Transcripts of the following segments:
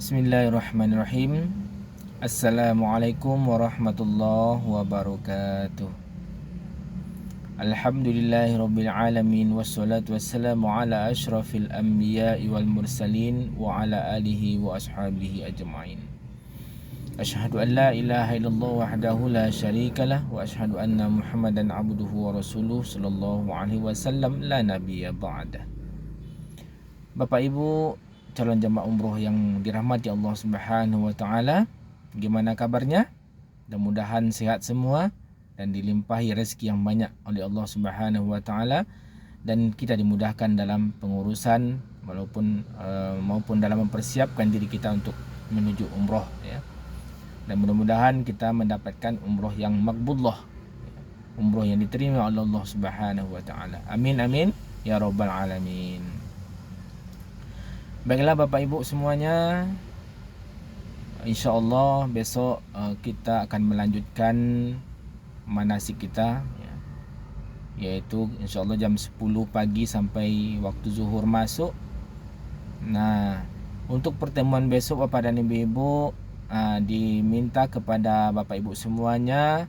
Bismillahirrahmanirrahim. Assalamualaikum warahmatullahi wabarakatuh. Alhamdulillahirabbil alamin wassalatu wassalamu ala asyrafil anbiya'i wal mursalin wa ala alihi wa ashabihi ajma'in. Asyhadu an la ilaha illallah wahdahu la syarikalah wa asyhadu anna Muhammadan abduhu wa rasuluh sallallahu alaihi wasallam la nabiyya ba'dah. Bapak Ibu calon jemaah umroh yang dirahmati Allah Subhanahu wa taala, gimana kabarnya? Mudah-mudahan sehat semua dan dilimpahi rezeki yang banyak oleh Allah Subhanahu wa taala, dan kita dimudahkan dalam pengurusan maupun dalam mempersiapkan diri kita untuk menuju umroh ya. Dan mudah-mudahan kita mendapatkan umroh yang makbullah, umroh yang diterima oleh Allah Subhanahu wa taala. Amin amin ya rabbal alamin. Baiklah Bapak Ibu semuanya, InsyaAllah besok kita akan melanjutkan manasik kita ya, yaitu InsyaAllah jam 10 pagi sampai waktu zuhur masuk. Nah, untuk pertemuan besok Bapak dan Ibu, diminta kepada Bapak Ibu semuanya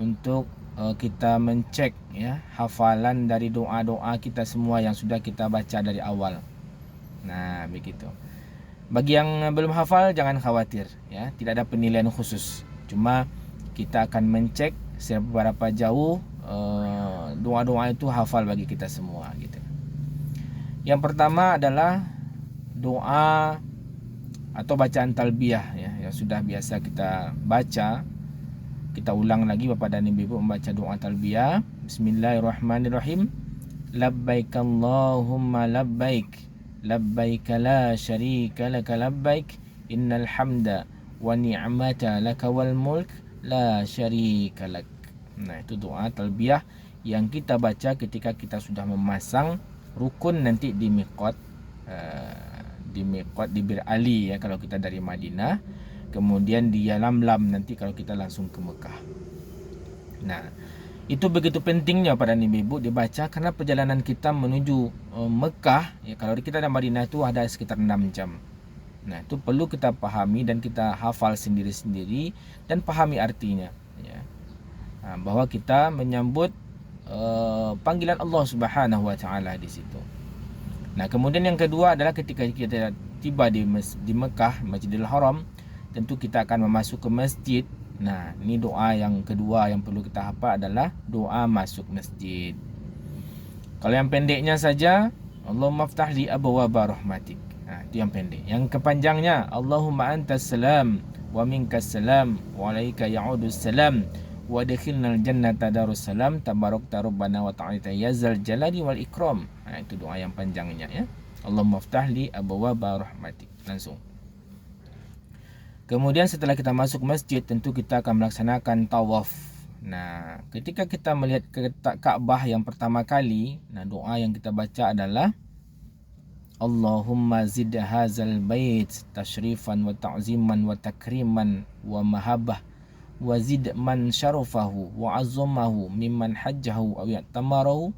untuk kita mencek ya hafalan dari doa-doa kita semua yang sudah kita baca dari awal. Nah, begitu. Bagi yang belum hafal jangan khawatir ya, tidak ada penilaian khusus. Cuma kita akan mencek seberapa jauh doa-doa itu hafal bagi kita semua gitu. Yang pertama adalah doa atau bacaan talbiyah ya, yang sudah biasa kita baca. Kita ulang lagi Bapak dan Ibu membaca doa talbiyah. Bismillahirrahmanirrahim. Labbaik Allahumma labbaik. Labbaik la syarika laka labbaik innal hamda wa ni'mata laka wal mulk la syarika lak. Nah, itu doa talbiyah yang kita baca ketika kita sudah memasang rukun nanti di miqat, di Bir Ali ya kalau kita dari Madinah, kemudian di Yalamlam nanti kalau kita langsung ke Mekah. Nah, itu begitu pentingnya pada ibu dibaca karena perjalanan kita menuju Mekah ya, kalau kita dari Madinah itu ada sekitar 6 jam. Nah, itu perlu kita pahami dan kita hafal sendiri-sendiri dan pahami artinya ya. Nah, bahwa kita menyambut panggilan Allah Subhanahu wa taala di situ. Nah, kemudian yang kedua adalah ketika kita tiba di Mekah, Masjidil Haram, tentu kita akan masuk ke masjid. Nah, ini doa yang kedua yang perlu kita hafal adalah doa masuk masjid. Kalau yang pendeknya saja, Allahumma ftah li abwaaba rahmatik. Nah, itu yang pendek. Yang kepanjangnya, Allahumma antas salam wa minkas salam wa alaika ya'udus salam wa adkhilnal jannata darussalam tabarakta rabbana wa ta'ala ya zal jalali wal ikram. Nah, itu doa yang panjangnya ya. Allahumma ftah li abwaaba rahmatik. Langsung. Kemudian setelah kita masuk masjid, tentu kita akan melaksanakan tawaf. Nah, ketika kita melihat ke Ka'bah yang pertama kali, nah doa yang kita baca adalah Allahumma zid hazal bait tashrifan wa ta'ziman wa takriman wa mahabbah wa zid man syarafahu wa azzamahu mimman hajjahu aw ya'tamarahu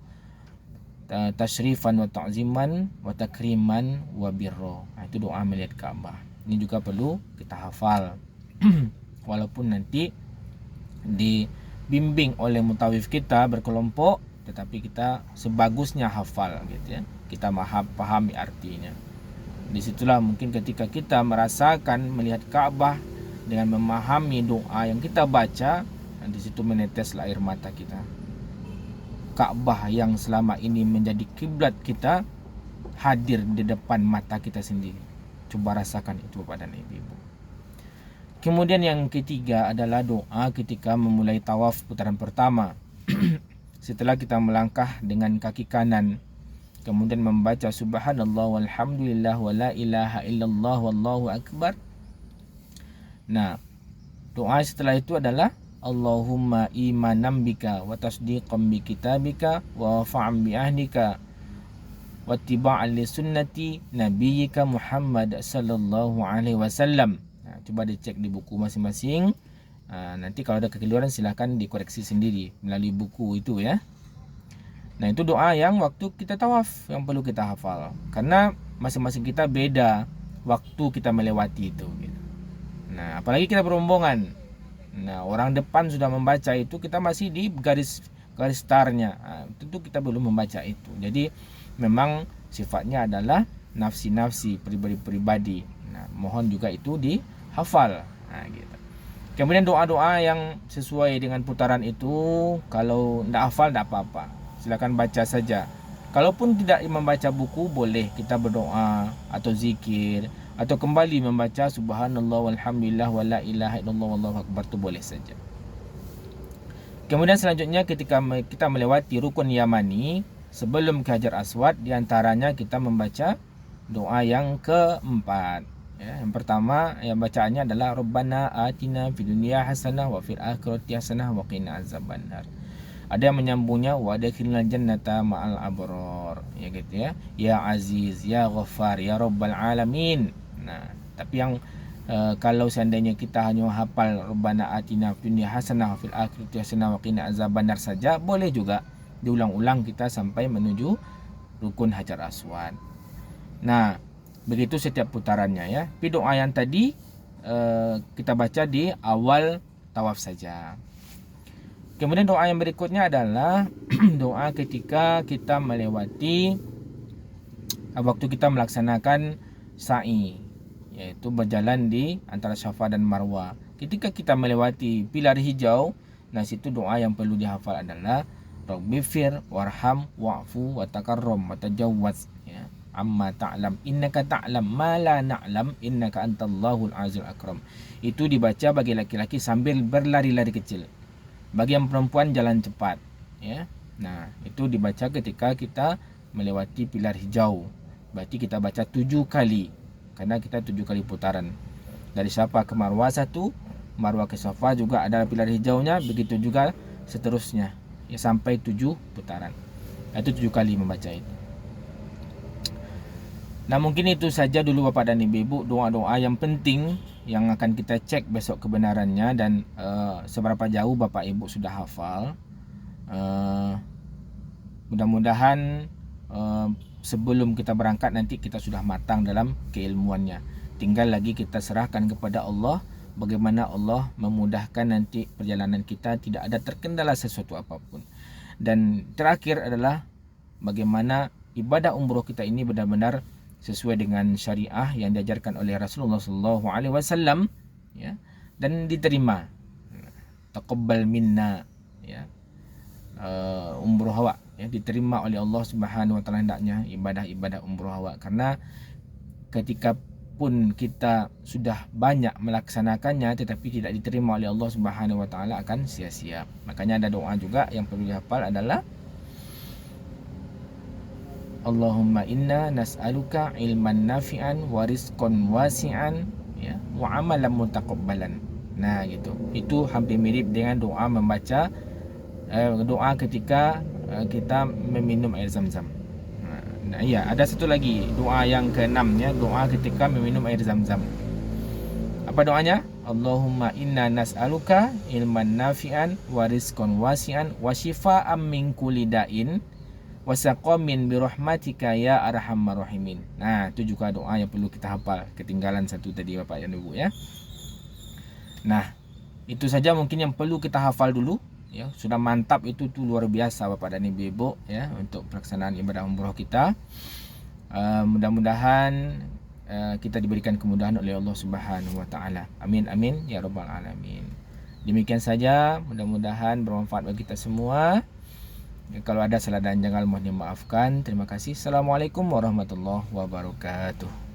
tashrifan wa ta'ziman wa takriman wa birra. Nah, itu doa melihat Ka'bah. Ini juga perlu kita hafal. Walaupun nanti dibimbing oleh mutawif kita berkelompok, tetapi kita sebagusnya hafal gitu ya. Kita pahami artinya. Disitulah mungkin ketika kita merasakan melihat Ka'bah dengan memahami doa yang kita baca, dan disitu meneteslah air mata kita. Ka'bah yang selama ini menjadi kiblat kita hadir di depan mata kita sendiri. Coba rasakan itu Bapak dan Ibu. Kemudian yang ketiga adalah doa ketika memulai tawaf putaran pertama. Setelah kita melangkah dengan kaki kanan, kemudian membaca subhanallah walhamdulillah wa la ilaha illallah wallahu akbar. Nah, doa setelah itu adalah Allahumma imanam bika wa tasdiqam bi kitabika wa wafa'am bi ahdika wattiba'an li sunnati nabiyyika Muhammad sallallahu alaihi wasallam. Nah, coba dicek di buku masing-masing. Nanti kalau ada kekeliruan silahkan dikoreksi sendiri melalui buku itu ya. Nah, itu doa yang waktu kita tawaf yang perlu kita hafal. Karena masing-masing kita beda waktu kita melewati itu gitu. Nah, apalagi kita berombongan. Nah, orang depan sudah membaca itu, kita masih di garis startnya. Nah, tentu kita belum membaca itu. Jadi memang sifatnya adalah nafsi-nafsi, pribadi-pribadi. Nah, mohon juga itu dihafal. Nah, gitu. Kemudian doa-doa yang sesuai dengan putaran itu, kalau tidak hafal tidak apa-apa, silakan baca saja. Kalaupun tidak membaca buku, boleh kita berdoa atau zikir, atau kembali membaca subhanallah walhamdulillah wala ilaha illallah wallahu akbar, itu boleh saja. Kemudian selanjutnya ketika kita melewati rukun yamani, sebelum ke Hajar Aswad, diantaranya kita membaca doa yang keempat. Ya, yang pertama yang bacaannya adalah Rabbana atina fid dunya hasanah wa fil akhirati hasanah wa qina azabannar. Ada yang menyambungnya wa adkhilnal jannata ma'al abror. Ya gitu ya. Ya Aziz, ya Ghaffar, ya Rabbal alamin. Nah, tapi yang kalau seandainya kita hanya hafal Rabbana atina fid dunya hasanah wa fil akhirati hasanah wa qina azabannar saja, boleh juga diulang-ulang kita sampai menuju rukun Hajar Aswad. Nah, begitu setiap putarannya ya. Tapi doa yang tadi kita baca di awal tawaf saja. Kemudian doa yang berikutnya adalah doa ketika kita melewati waktu kita melaksanakan sa'i, yaitu berjalan di antara Safa dan Marwah. Ketika kita melewati pilar hijau, nah situ doa yang perlu dihafal adalah Rabbifir warham wa'fu wa takarram wa tajawwaz, ya. Amma ta'lam innaka ta'lam ma la na'lam innaka antallahul azizul akram. Itu dibaca bagi laki-laki sambil berlari-lari kecil. Bagi yang perempuan jalan cepat, ya. Nah, itu dibaca ketika kita melewati pilar hijau. Berarti kita baca 7 kali, karena kita 7 kali putaran. Dari Safa ke Marwah 1, Marwah ke Safa juga ada pilar hijaunya, begitu juga seterusnya, ya, sampai 7 putaran. Itu 7 kali membaca itu. Nah, mungkin itu saja dulu Bapak dan Ibu, doa-doa yang penting yang akan kita cek besok kebenarannya dan seberapa jauh Bapak Ibu sudah hafal. Mudah-mudahan sebelum kita berangkat nanti kita sudah matang dalam keilmuannya. Tinggal lagi kita serahkan kepada Allah, bagaimana Allah memudahkan nanti perjalanan kita, tidak ada terkendala sesuatu apapun. Dan terakhir adalah bagaimana ibadah umroh kita ini benar-benar sesuai dengan syariah yang diajarkan oleh Rasulullah SAW, ya, dan diterima. Taqabbal minna, ya, umroh awak, ya, diterima oleh Allah Subhanahu wa taala hendaknya ibadah-ibadah umroh awak, karena ketika pun kita sudah banyak melaksanakannya tetapi tidak diterima oleh Allah Subhanahu wa taala akan sia-sia. Makanya ada doa juga yang perlu dihafal adalah Allahumma inna nas'aluka ilman nafi'an wa rizqan wasi'an, ya, wa amalan mutaqabbalan. Nah, gitu. Itu hampir mirip dengan doa membaca doa ketika kita meminum air Zam-Zam. Nah, iya, ada satu lagi doa yang ke-6, ya, doa ketika meminum air Zam-Zam. Apa doanya? Allahumma inna nas'aluka ilman nafi'an wa rizqan wasi'an wa shifaan min kulli da'in wasaqamin birahmatika ya arhamar rahimin. Nah, itu juga doa yang perlu kita hafal. Ketinggalan satu tadi Bapak dan Ibu, ya. Nah, itu saja mungkin yang perlu kita hafal dulu, ya. Sudah mantap itu tuh, luar biasa Bapak dan Ibu, ya, untuk pelaksanaan ibadah umroh kita. Mudah-mudahan kita diberikan kemudahan oleh Allah Subhanahu wa taala. Amin amin ya rabbal alamin. Demikian saja, mudah-mudahan bermanfaat bagi kita semua. Kalau ada salah dan janggal mohon dimaafkan. Terima kasih. Assalamualaikum warahmatullahi wabarakatuh.